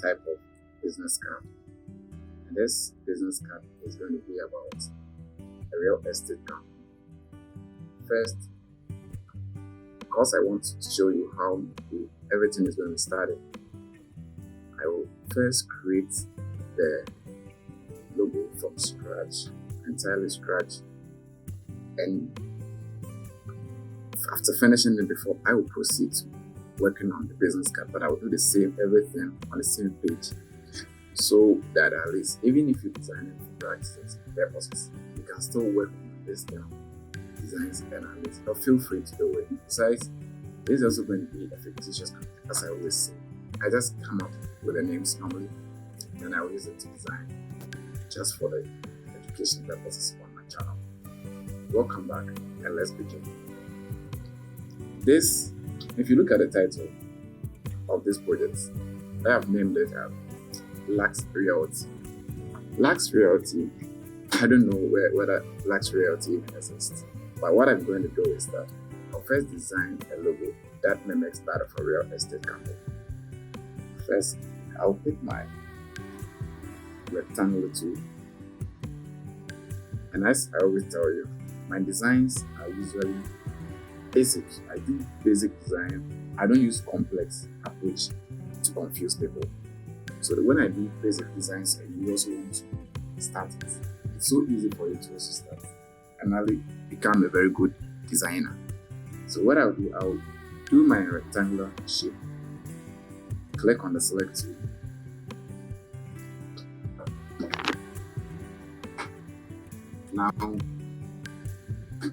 type of business card. And this business card is going to be about a real estate company. First, because I want to show you how everything is going to be started, I will first create the logo from scratch, entirely scratch, and after finishing it before, I will proceed to working on the business card, but I will do the same everything on the same page, so that at least even if you design it for practice purposes, you can still work on this designs and at least feel free to do it. Besides, this is also going to be a fictitious company, as I always say. I just come up with the names normally, and I will use it to design just for the education purposes on my channel. Welcome back, and let's begin. This, if you look at the title of this project, I have named it Lux Realty. Lux Realty, I don't know whether Lux Realty even exists, but what I'm going to do is that I'll first design a logo that mimics that of a real estate company. First, I'll pick my rectangular tool, and as I always tell you, my designs are usually basic. I do basic design. I don't use complex approach to confuse people. So that when I do basic designs and you also want to start it, it's so easy for you to also start and really become a very good designer. So what I'll do my rectangular shape, click on the select tool. Now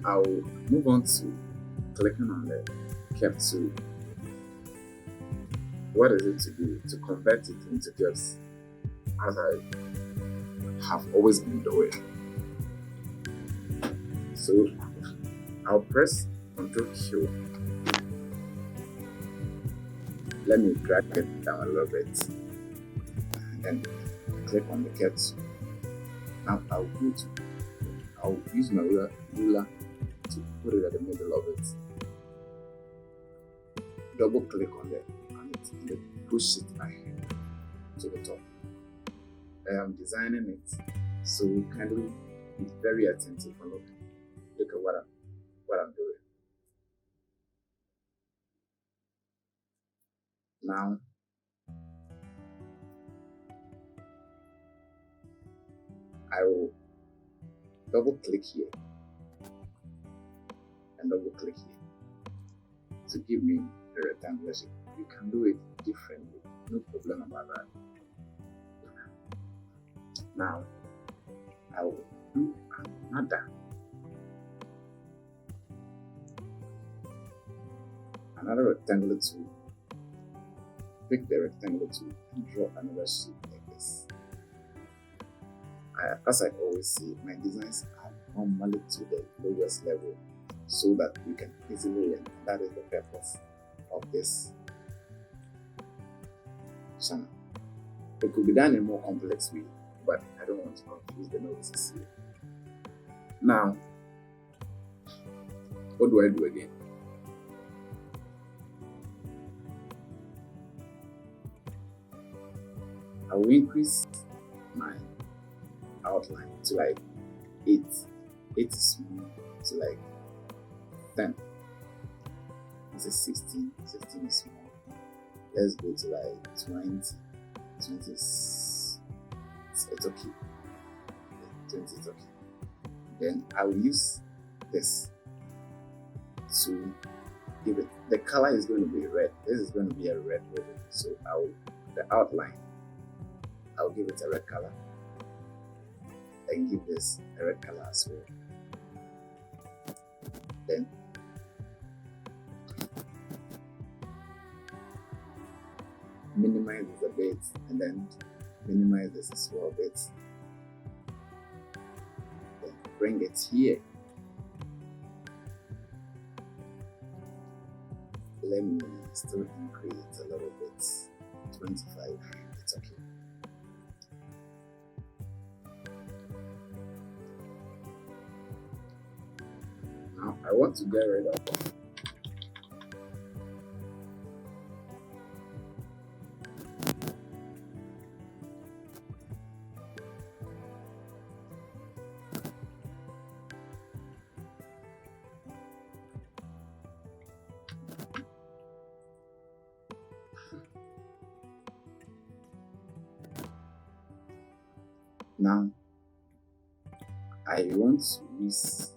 I'll move on to clicking on the curve tool. What is it to do? To convert it into curves, as I have always been doing. So I'll press Ctrl Q. Let me drag it down a little bit, and then click on the curve tool. Now I'll use my ruler to put it at the middle of it. Double click on it and then push it ahead to the top. I am designing it, so kindly be very attentive and look at what I'm doing. Now I will double click here and double click here to give me a rectangular shape. You can do it differently, no problem about that. Now I will do another rectangular tool. Pick the rectangular tool and draw another shape like this. As I always say, my designs are normally to the lowest level so that we can easily learn. That is the purpose of this channel. It could be done in a more complex way, but I don't want to confuse the novices here. Now, what do I do again? I will increase my outline to like 8. 8 is small to like 10. This is 16. 16 is small. Let's go to like 20. 20 is it's okay. 20 is okay. Then I will use this to give it. The color is going to be red. This is going to be a red logo. So the outline, I'll give it a red color. And give this a red color as well. Then minimize this a bit, and then minimize this as well a bit. Then bring it here. Let me still increase it a little bit. 25. It's okay. Now I want to get rid of Now I want to use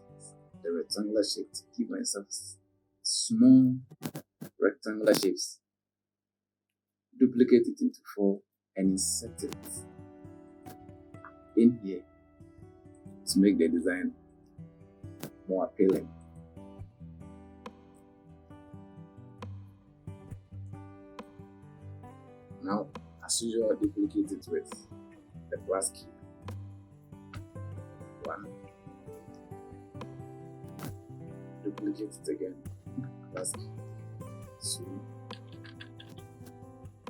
the rectangular shape to give myself small rectangular shapes. Duplicate it into 4 and insert it in here to make the design more appealing. Now, as usual, duplicate it with the plus key. 1. Duplicate it again, plus key. 2.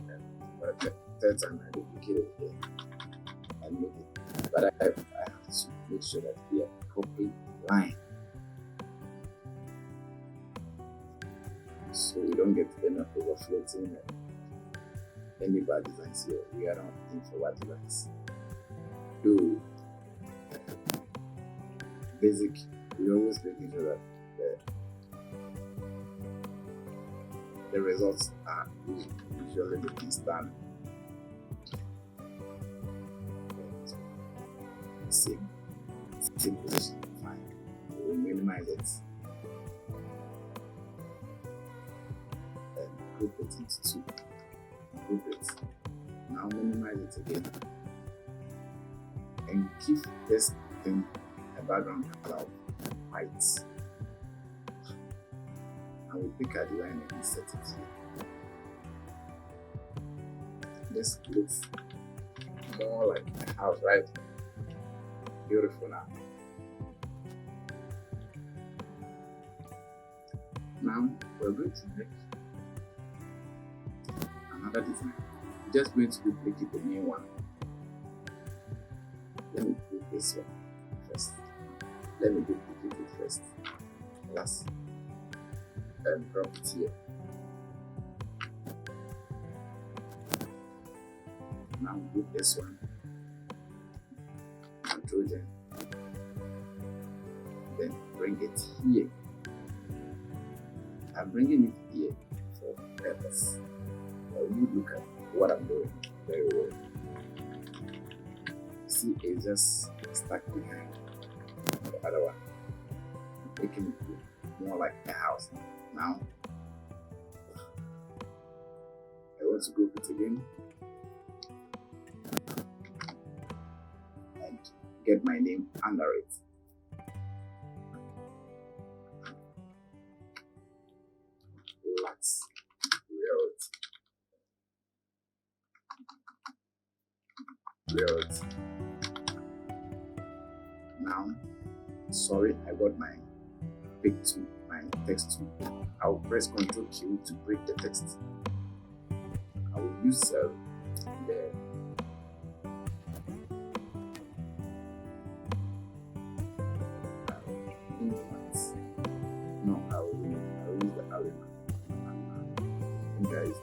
And for the third time, I duplicate it here and make it. But I have to make sure that we are properly line, so we don't get enough overfloating and any bad designs here. We are not in for bad designs. Do basic, we always making sure that the results are usually the things done. Same position, fine. We will minimize it and group it into 2. Group it. Now minimize it again and give this thing a background color of white. And we pick our design and insert it here. This looks more like a house, right? Beautiful now. Now we're going to make another design. We're just going to duplicate the main one. Let me do this one first. Let me duplicate it first. Plus and drop it here. Now do this one. Nitrogen. Then bring it here. I'm bringing it here for purpose. Now you look at what I'm doing very well. See, it's just stuck behind the other one, making it look more like a house. Now I want to group it again and get my name under it. Let's real it. Now, sorry, I got my pick to my text tool. I'll press Ctrl Q to break the text. I will use the infants. No, I will use the element. I think I used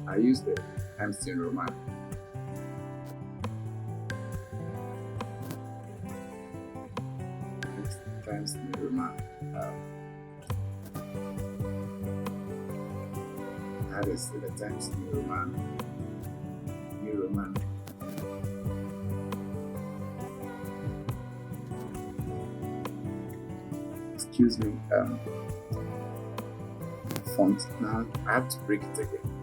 I use the Times New Roman. Times New Roman. That is the Times New Roman. New Roman. Excuse me. Font. Now I have to break it again.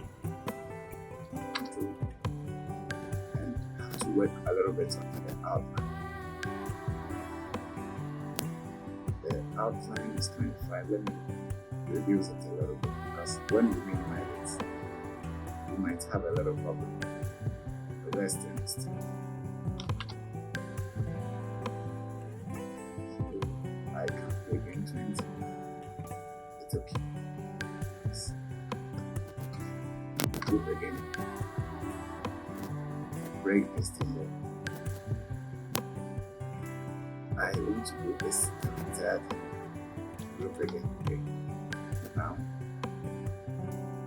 Work a little bit on the outline. The outline is 25. Let me reduce it a little bit because when you minimize it, you might have a little problem. The rest is I can click into it. It's okay. Yes. Group again. Break this thing here. I want to do this entire thing. Group again. Okay. Now,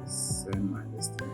so turn my destiny.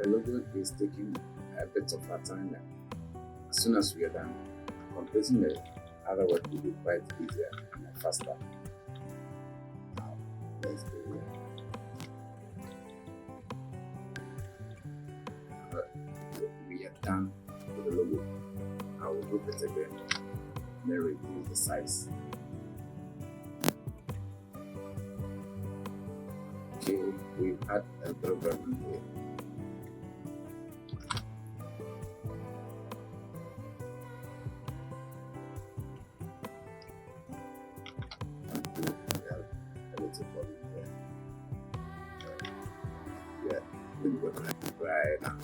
The logo is taking a bit of our time. As soon as we are done, completing the other work will be quite easier and faster. Now, let's go here. We are done with the logo. I will group it again, then reduce the size. Okay, we've had a program here. Right now.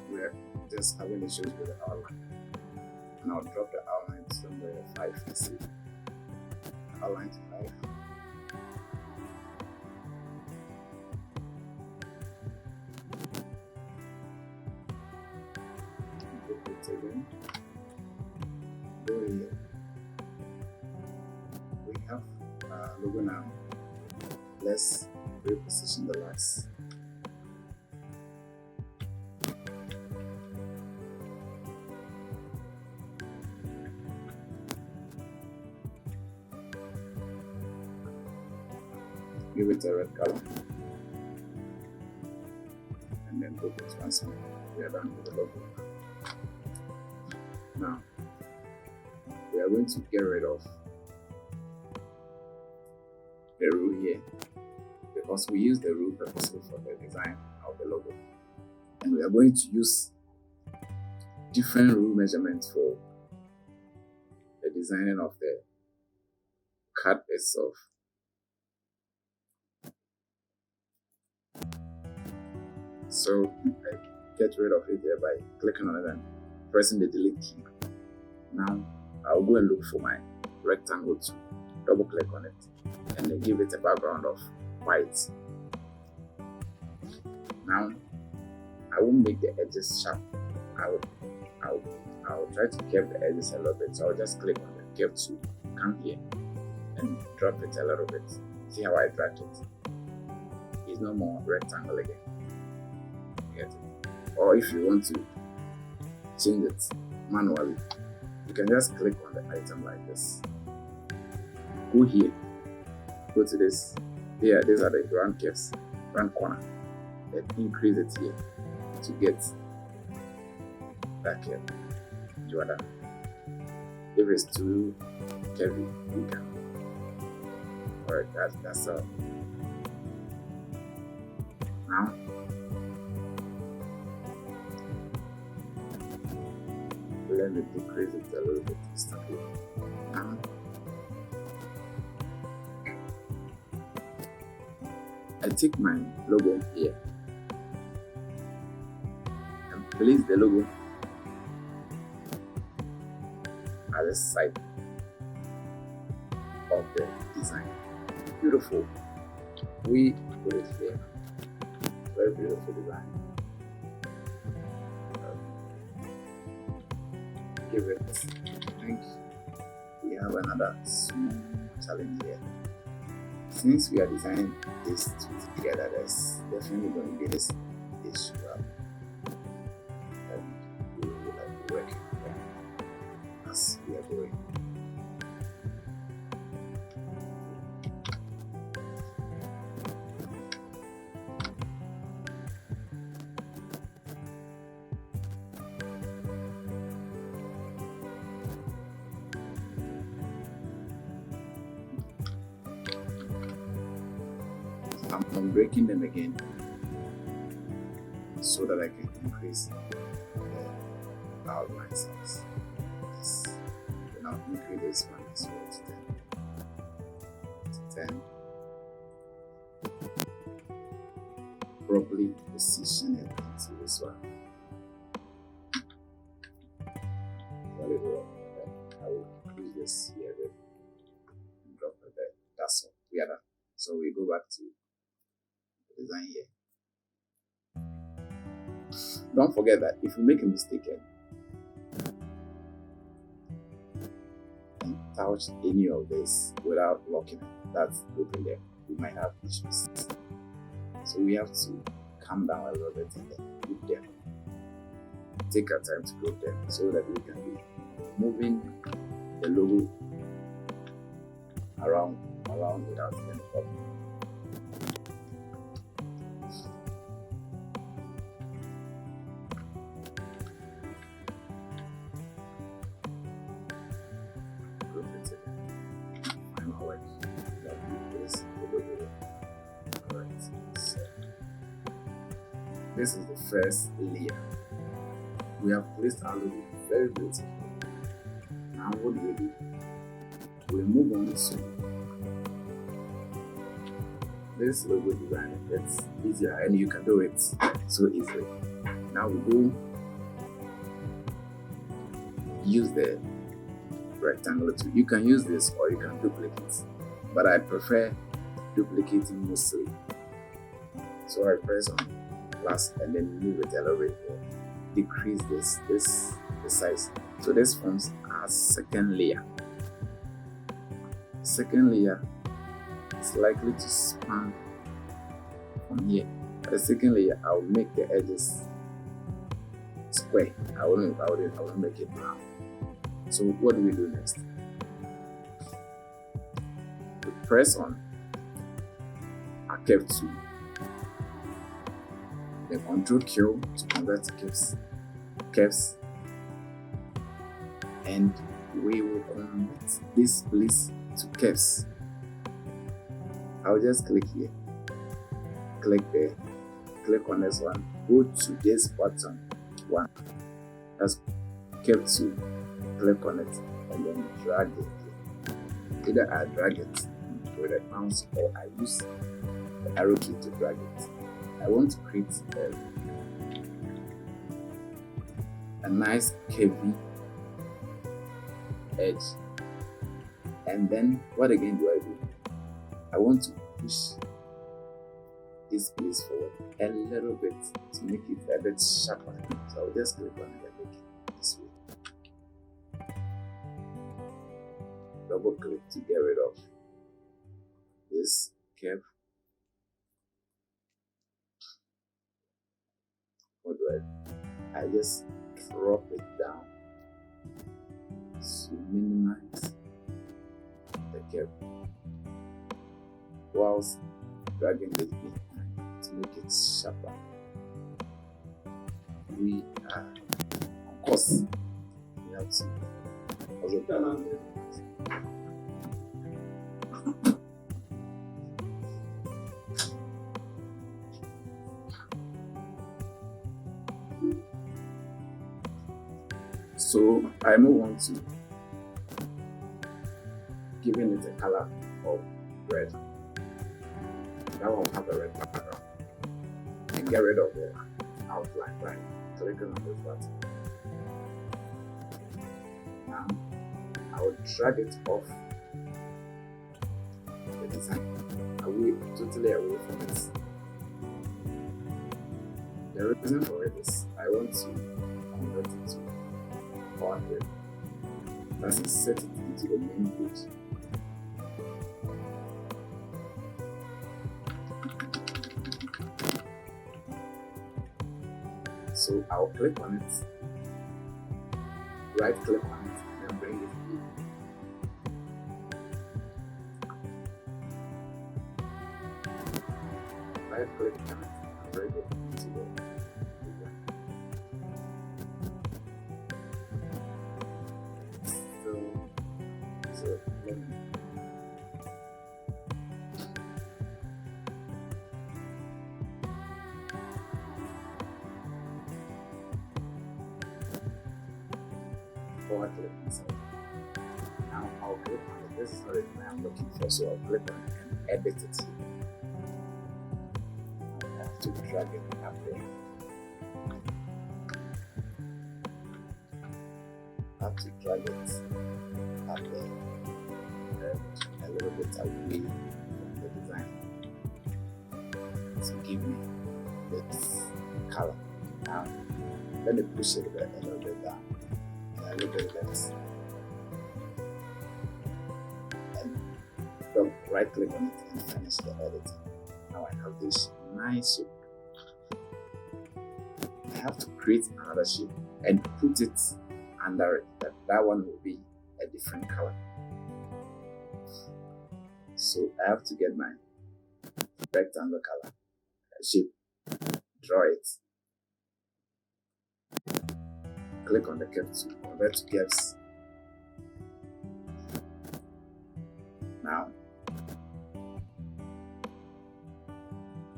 We're just having issues with the outline, and I'll drop the outline somewhere 5. Let's see. Outline to 5. Again. Go here. We have logo now. Let's reposition the lines. Give it a red color, and then group it once more. We are done with the logo. Now, we are going to get rid of the rule here, because we use the rule purposely for the design of the logo, and we are going to use different rule measurements for the designing of the card itself. So I get rid of it there by clicking on it and pressing the delete key. Now I'll go and look for my rectangle to double click on it and then give it a background of white. Now I won't make the edges sharp. I'll try to curve the edges a little bit. So I'll just click on the curve tool, come here and drop it a little bit. See how I drag it? It's no more rectangle again. Get it? Or if you want to change it manually, you can just click on the item like this. Go here, go to this. Here, these are the round curves, round corner. Then increase it here to get that curve. You are done. If it's too heavy, you can. Alright, that's all. Now, let me decrease it a little bit. Now, I take my logo here and place the logo at the side. of the design. Beautiful. We put it here. Very beautiful design. Give it. I think we have another small challenge here. Since we are designing this together, there's definitely going to be this issue, and we will be working on as we are going. I'm breaking them again so that I can increase the outline size. Yes. Then I'll increase this one as well to 10. Properly position it into this one. Very well. Then I will increase this here and drop it there. That's all. We are done. So we go back to design here. Don't forget that if you make a mistake and touch any of this without locking it, that's grouping them. We might have issues. So we have to calm down a little bit and then group them. Take our time to group them so that we can be moving the logo around without any problem. This is the first layer. We have placed our logo very beautifully. Now what do? We move on to this logo design. It's easier and you can do it so easily. Now we go use the rectangular tool. You can use this or you can duplicate, but I prefer duplicating mostly. So I press on plus and then move it a little bit more. Decrease the size. So this forms our second layer. Second layer is likely to span from here. The second layer, I'll make the edges square. I won't make it round. So what do we do next? We press on our curve tool. The control Q to convert to curves, and we will convert this place to curves. I'll just click here, click there, click on this one, go to this button one, that's curve tool, click on it, and then drag it. Either I drag it with a mouse or I use the arrow key to drag it. I want to create a nice curvy edge, and then what again do I do? I want to push this place forward a little bit to make it a bit sharper. So I'll just click on it and make it this way. Double click to get rid of this curve. What do I do? I just drop it down to minimize the curve whilst dragging this behind to make it sharper. We are, of course, we have to also turn on it. So I move on to giving it a color of red. That one will have a red background. And get rid of the outline by clicking on this button. Now I will drag it off the design, away, totally away from it. The reason for it is I want to convert it to PowerPoint. That's to set it into the main page. So I'll click on it, right click on it, and bring it in. Right click on it and bring it into the design. So let me forward click inside. Now I'll click on it. This is not the design I'm looking for, so I'll click on it and edit it here. I have to drag it up there. I have to drag it up there a little bit away from the design to give me this color. Now let me push it a little bit down. A little bit left. And don't right click on it and finish the editing. Now I have this nice shape. I have to create another shape and put it under it. That one will be a different color. So I have to get my rectangle color shape, draw it, click on the curve to convert to curves. Now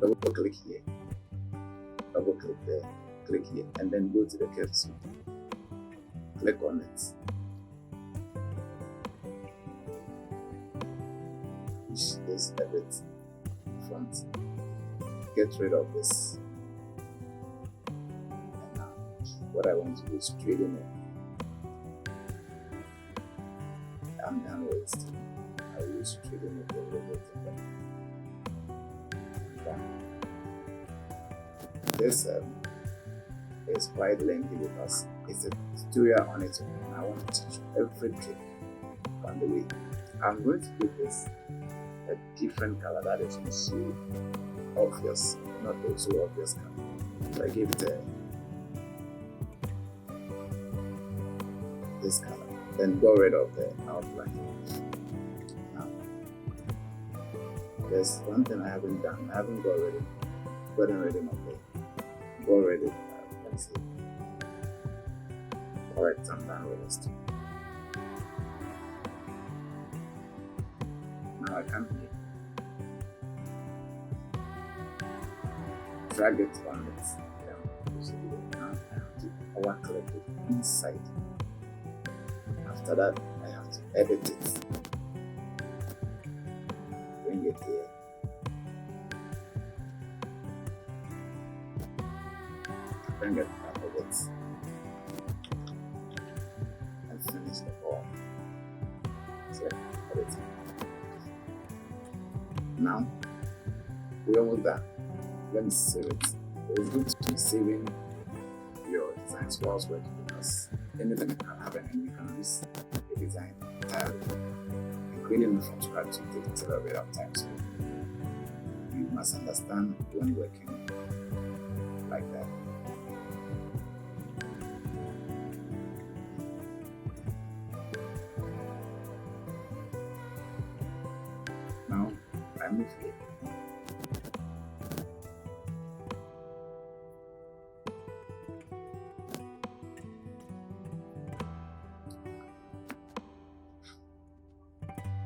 double click here, double click there, click here, and then go to the curve tool. Click on it. Push this a bit in front. Get rid of this. And now, what I want to do is straighten it. I'm done with it. I will straighten it a little bit. And this is quite lengthy because it's a tutorial on its own. I want to teach you every trick on the way. I'm going to give this a different color that is not so obvious, not so obvious color. So I give it this color. Then go rid of the outline. Now, there's one thing I haven't done. I haven't gotten rid of it. Go rid of it. Let's see. Correct, I'm done with this too. Now I come here. Drag it on it. Now I have to power click it inside. After that, I have to edit it. Bring it here. Bring it up a bit. And finish the ball. So, edit it. Now, we're almost done. Let me save it. It's good to be saving your designs whilst working because anything can happen and you can lose the design entirely. And creating it from scratch takes a little bit of time, so you must understand when working like that. Now I move here.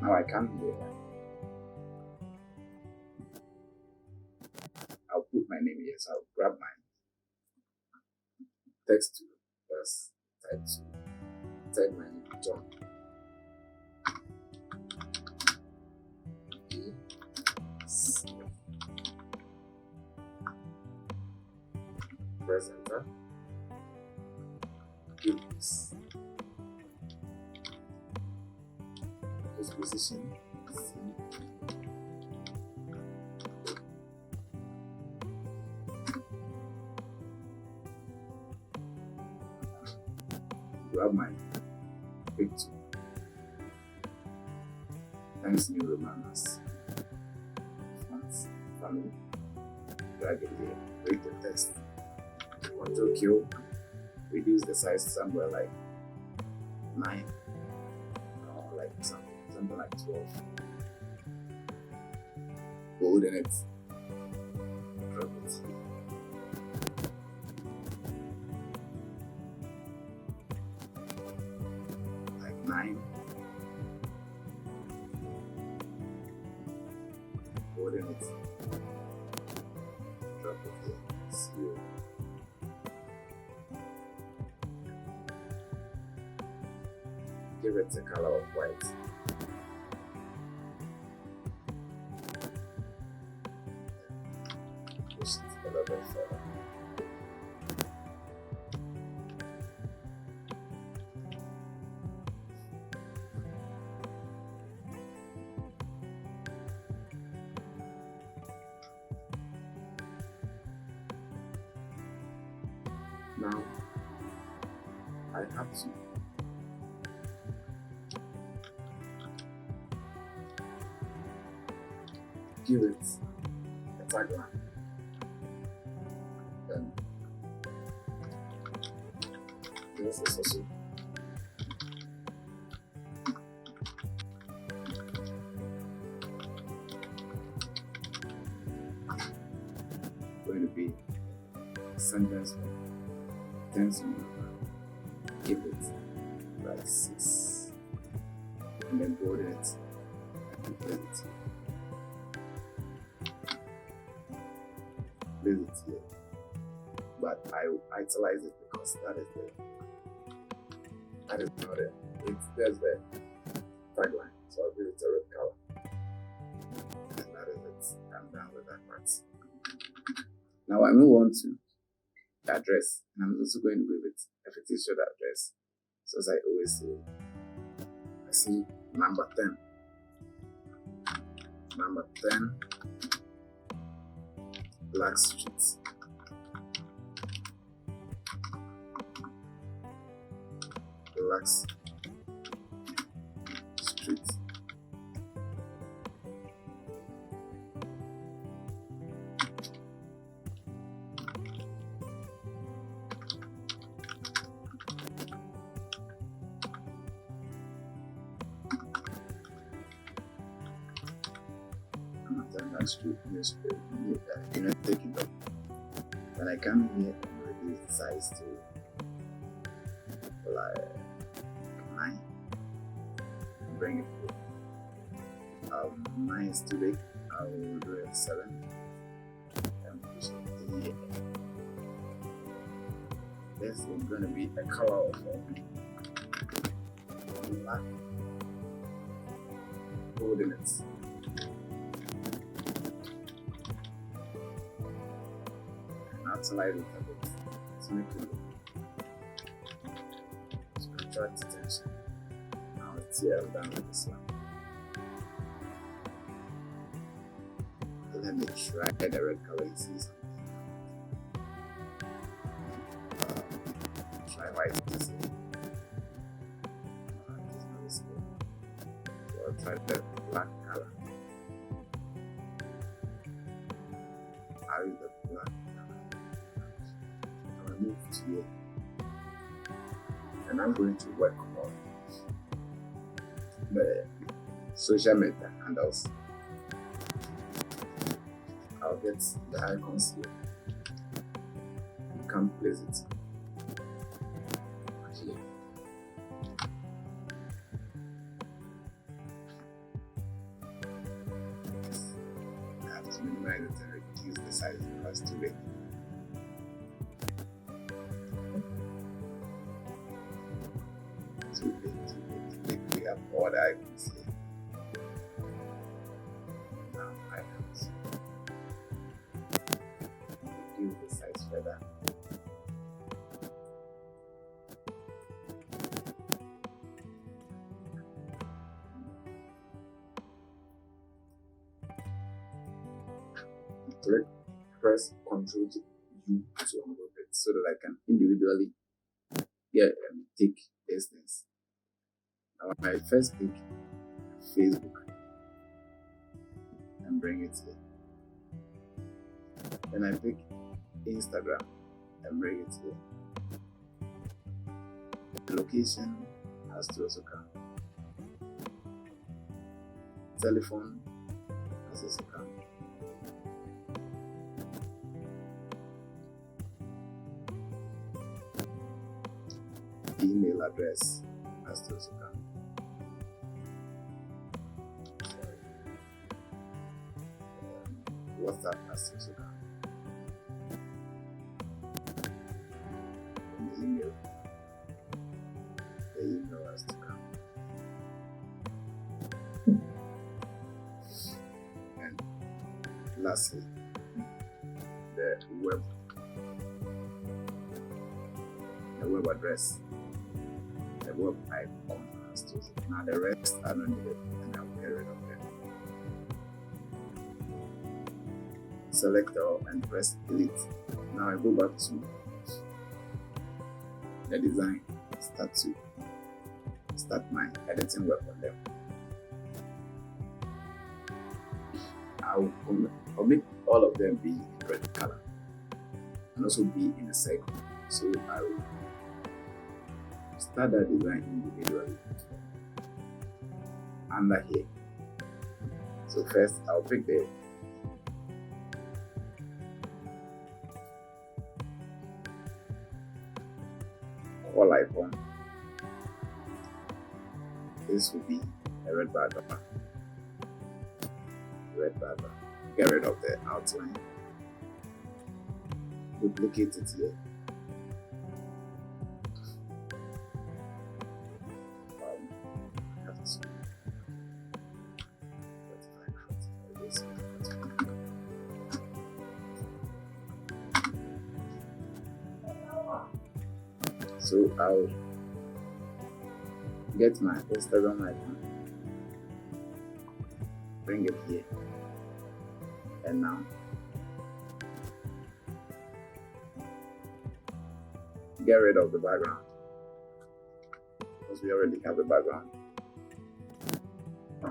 Now I come here. I'll put my name here, so I'll grab my text tool, first type my name, John. Press enter. Give this position C. have my picture. Times New Roman as fonts, family, drag it here, read the text. Control Q, reduce the size somewhere like 9 or like something like 12. Bold in it, drop it. Like 9. Bold in it, drop it here. 0. Give it the color of white. Push it a little bit further. Now, I have to give it a tagline. Then this is also going to be a sentence for 10 minutes. Give it like 6 and then bold it and place it here. But I will italize it because that is not it. There's the tagline, so I'll give it a red color. And that is it. I'm done with that part. Now I move on to the address, and I'm also going to give it a fictitious address. So as I always say, I see number 10. Number 10, Black Street. Black Street. Street newspaper, take it up. When I come here and reduce the size to like 9, bring it to 9 is too big. I will do it 7 and push it here. This is going to be a color of black coordinates. Slide it a bit to make it attract attention. Now let's see how I'm done with this one. Let me try the red color. You see something. Try white. This is so I'll try the black color. I'll use the black. Move to here, and I'm going to work on the social media handles. I'll get the icons here. You can place it here. I have to minimize it and reduce the size because it's too big. We have all the icons here. Now icons. Reduce the size further. Press Ctrl U to ungroup it so that I can individually take these things. I might first pick Facebook and bring it here. Then I pick Instagram and bring it here. The location has to also come. Telephone has to also come. Email address has to also come. WhatsApp has to also come. And the email has to come. And lastly, the web address, the web icon has to. Now the rest I don't need it, and I'll get rid of them. Select all and press delete. Now I go back to the design, start my editing work on them. I'll make all of them be in red color and also be in a circle. So I will start that design individually under here. So first I'll pick the call icon. This will be a red background. Get rid of the outline. Duplicate it here. So I'll get my Instagram icon, bring it here, and now get rid of the background because we already have the background.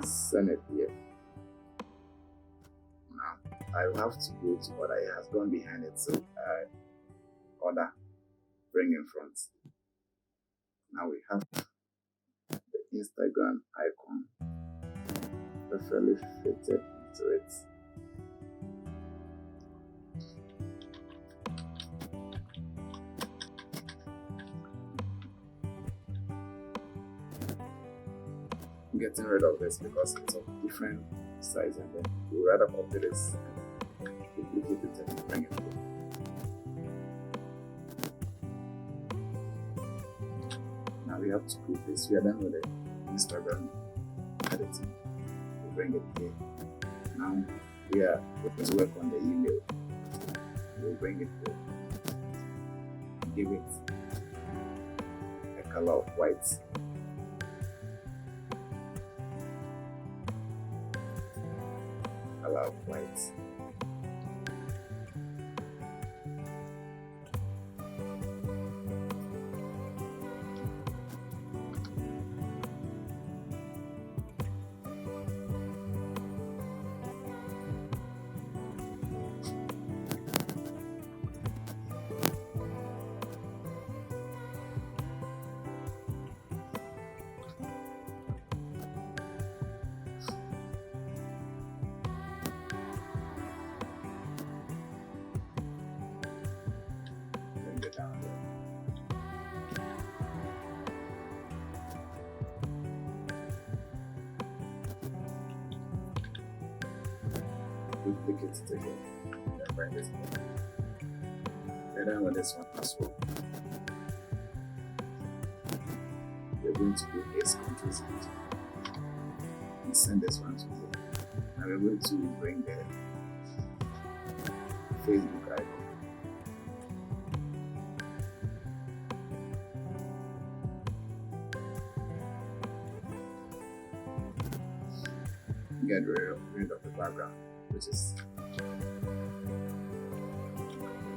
Send it here. Now I will have to go to what I have gone behind it, so I order, bring in front. Now we have the Instagram icon perfectly fitted into it. I'm getting rid of this because it's of different size, and then we'll rather copy this, duplicate it, and bring it here. We have to put this. We are done with the Instagram editing. We'll bring it here. Now we are going to work on the email. We'll bring it here. Give it a color of white. Color of white. Down there. Duplicate it again. Then bring this one. We're done with this one as well. We're going to do S Ctrl Z and send this one to here. And we're going to bring the Facebook icon. Get rid of the background, which is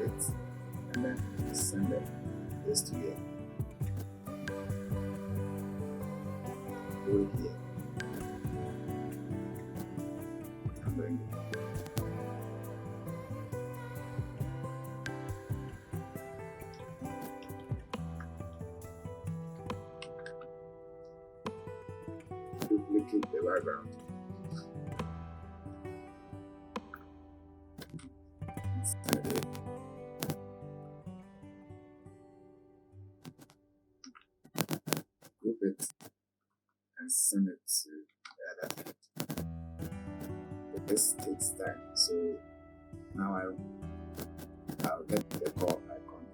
it, and then send this to here. go here. I'm going to duplicate the background. Group it and send it to the other end. But this takes time, so now I'll get the call icon.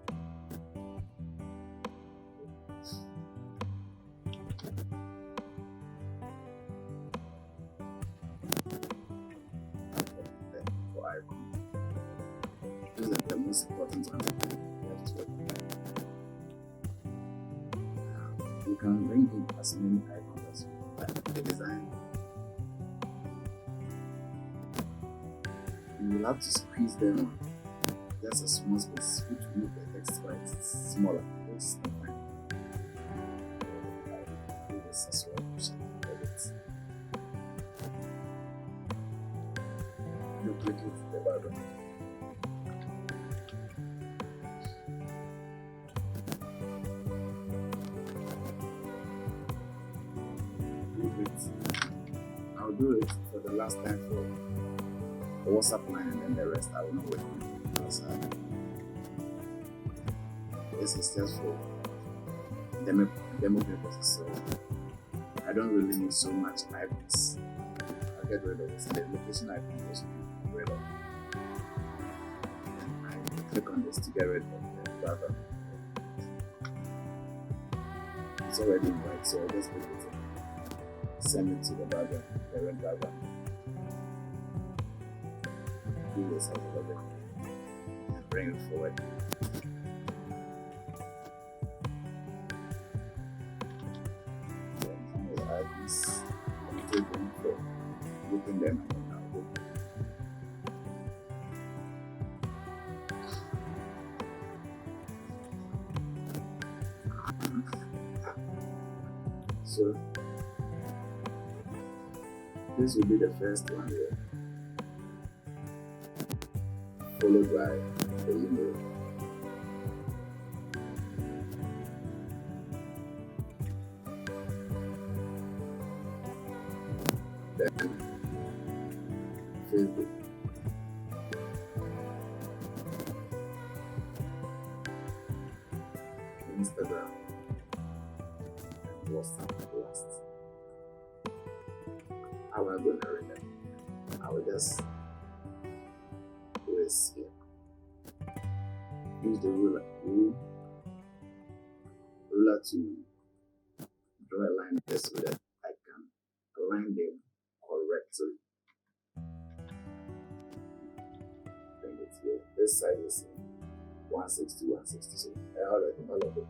For icon. These are the most important ones you have to work on. You can bring in as many icons as you like. The design, you will have to squeeze them on just a small space, which will make the text quite smaller. It's not fine. I do this as well. Duplicate the background. I'll do it for the last time for the WhatsApp line, and then the rest I will not work on it because this is just for demo purposes. So I don't really need so much icons. I'll get rid of it. The location icon also get rid of. And I click on this to get rid of the background. It's already in white, so I'll just click it. Send it to the background, the red background. Do this as a bit and bring it forward. Then I will add this little thing for grouping them, and then I'll go. So this will be the first one here, followed by the email. Then Facebook. Instagram and WhatsApp last. How am I going to remember? I will just do this here. Use the ruler to draw a line there so that I can align them correctly. Bring it here. This side is 160, 160. So all of them will be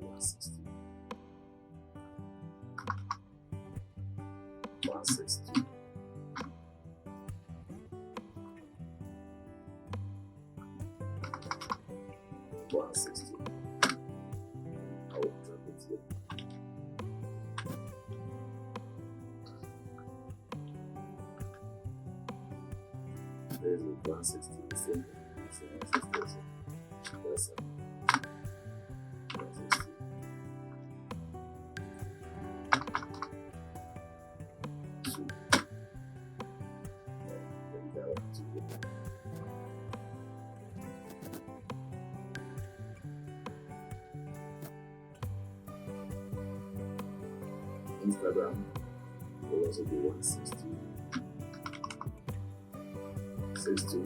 160. 160. I will drop it here. There's 160, the same thing. 160. That's it. 160. Instagram will also be 160. 60.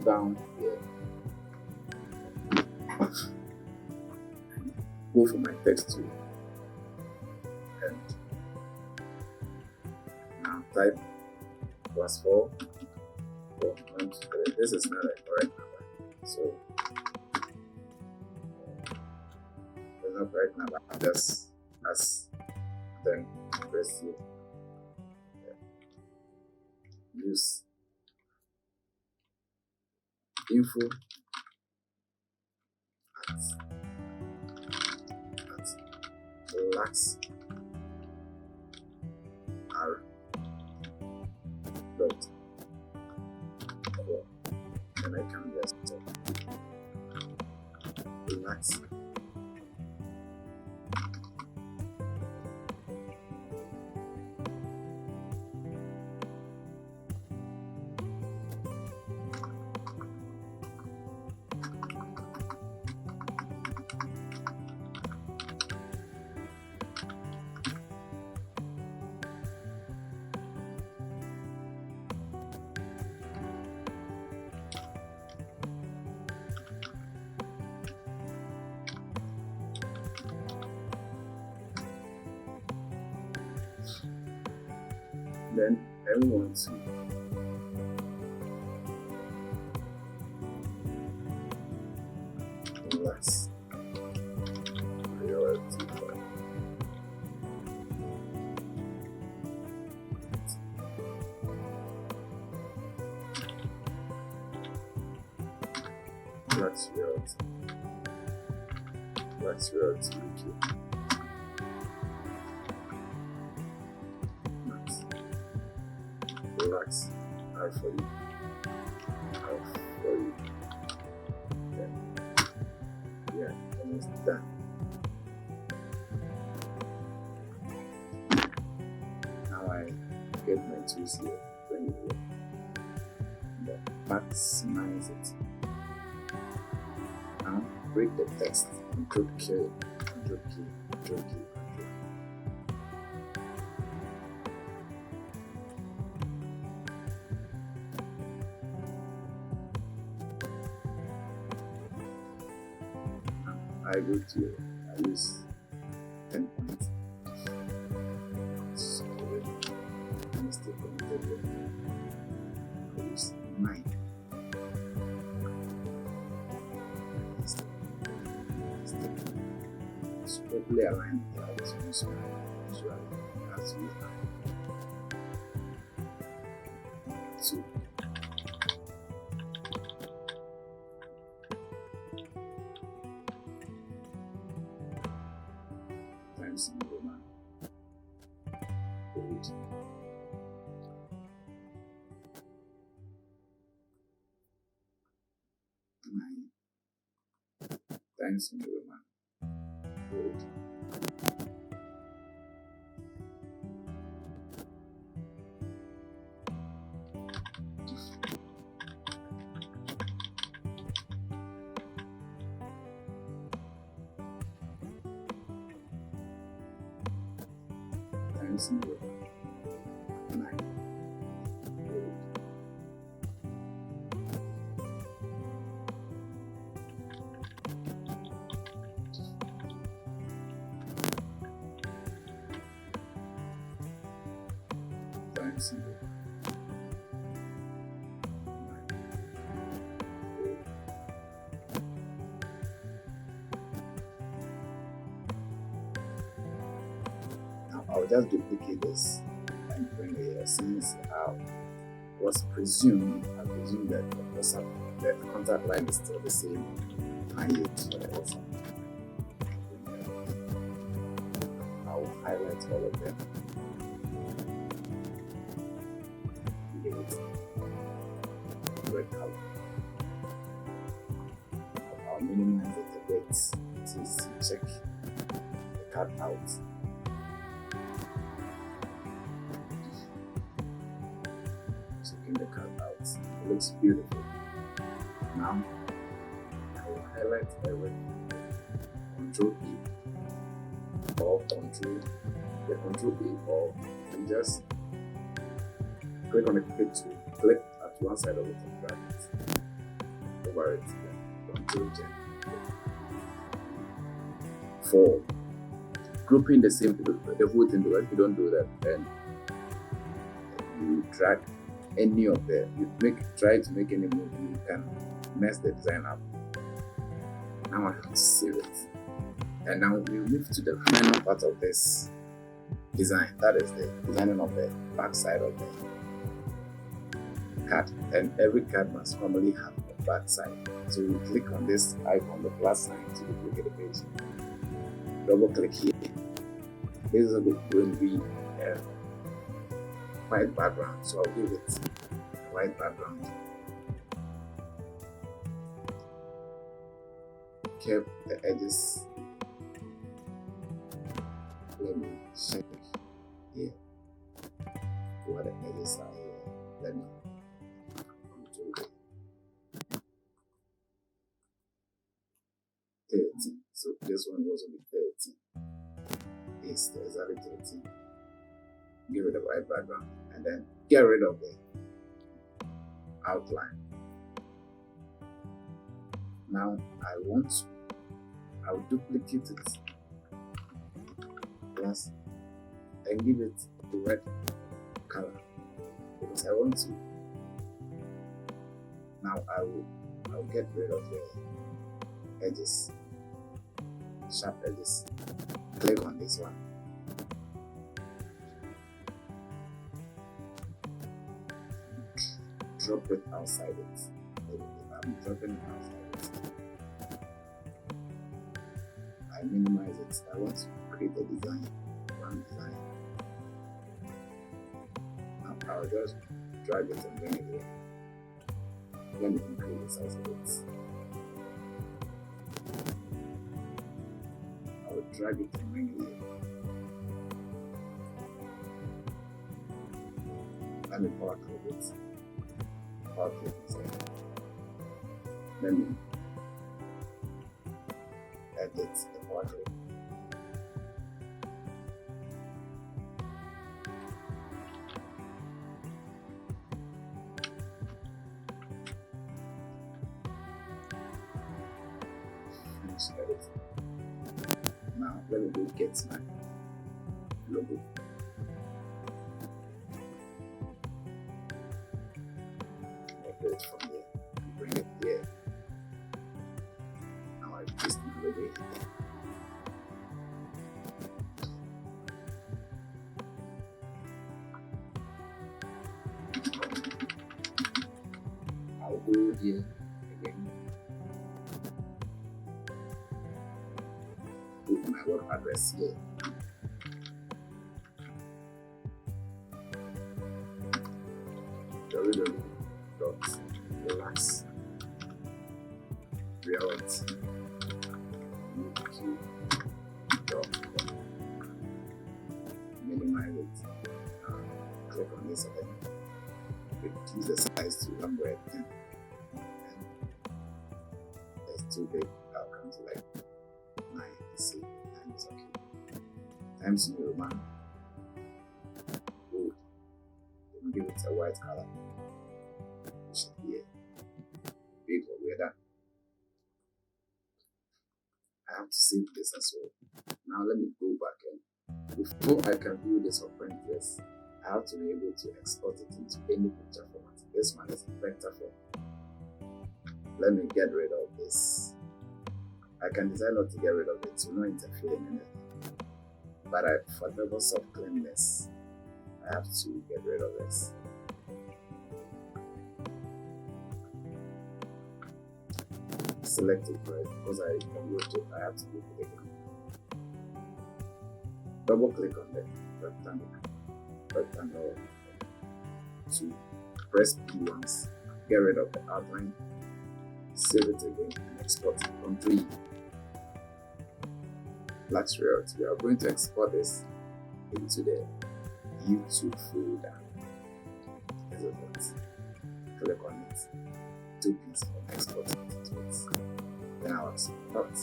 down here, go for my text tool, and now type +4 for 1, 2, 3. This is not a correct number, so it's not correct number. Just as then press here. Use info at last r dot and I can just relax. Then I want to last priority for last priority UK. Relax, R for you, R for you. Then, yeah, almost done. Now I get my tools here, bring it here, and then maximize it. Now break the text, Control K, Control K, Control K. I go to I use 10 points. So I'm still connected here. I use 9. So probably align the hours usually as we are. 2. Times in Roman old 9 times in Roman old times in Roman 9 old times in Roman 9 old. Now I'll just duplicate this and bring it here since was presumed, I presume that the contact line is still the same. I'll highlight all of them. Give it red color. I'll minimize it a bit to check the cut out. Checking the cut out. It looks beautiful. Now I will highlight everything. Control E or Control E, or you just click on the picture, click at one side of it and drag it. over it. Control Gen. For grouping the whole thing, because if you don't do that, then you drag any of the, try to make any move, you can mess the design up. Now I have to save it. And now we move to the final part of this design. That is the designing of the back side of the card. And every card must normally have a back side. So you click on this icon, the plus sign, to duplicate the page. Double click here. This is going to be a white background, so I'll give it a white background. Keep the edges. Let me check here where the edges are here. Let me control 30. So this one will also be 30. It's exactly 30. Give it a white background and then get rid of the outline. Now I'll duplicate it plus and give it a red color because I want to. Now I'll get rid of the edges, sharp edges. Click on this one. Drop it outside it. I'm dropping it outside it. I minimize it. I want to create a design. One design. Now I'll just drag it and bring it here. Let me increase the size of it. I will drag it and bring it here. Let me power clip it. Power clip it. Let me edit the power clip. Edit. Now let me go get my logo. I go it from here and bring it here. Now I paste my logo here. I'll go here again. Put my web address here. www.reality.com. Minimize it. Click on this again. Reduce the size to 110. That's too big. I'll come to like 9. See, 9 is okay. Times New Roman. Good. Then give it a white color. It should be here. Big or we're done. I have to save this as well. Now let me go back in. Before I can view this or print this, I have to be able to export it into any picture format. This one is a vector form. Let me get rid of this. I can decide not to get rid of it to not interfere in anything. But for the purpose of cleanness, I have to get rid of this. Select it for it because I wrote it. I have to move it again. Double click on the rectangle to press P once, get rid of the outline, save it again, and export it. Control E. Reality. We are going to export this into the YouTube folder. Click on it. 2 pieces and export it into it. Then I'll export.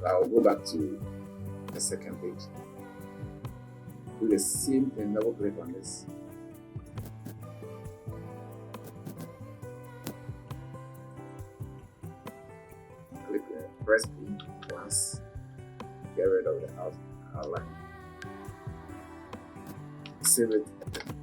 I'll go back to the second page. Do the same thing, double click on this. press B once get rid of the outline. Save it and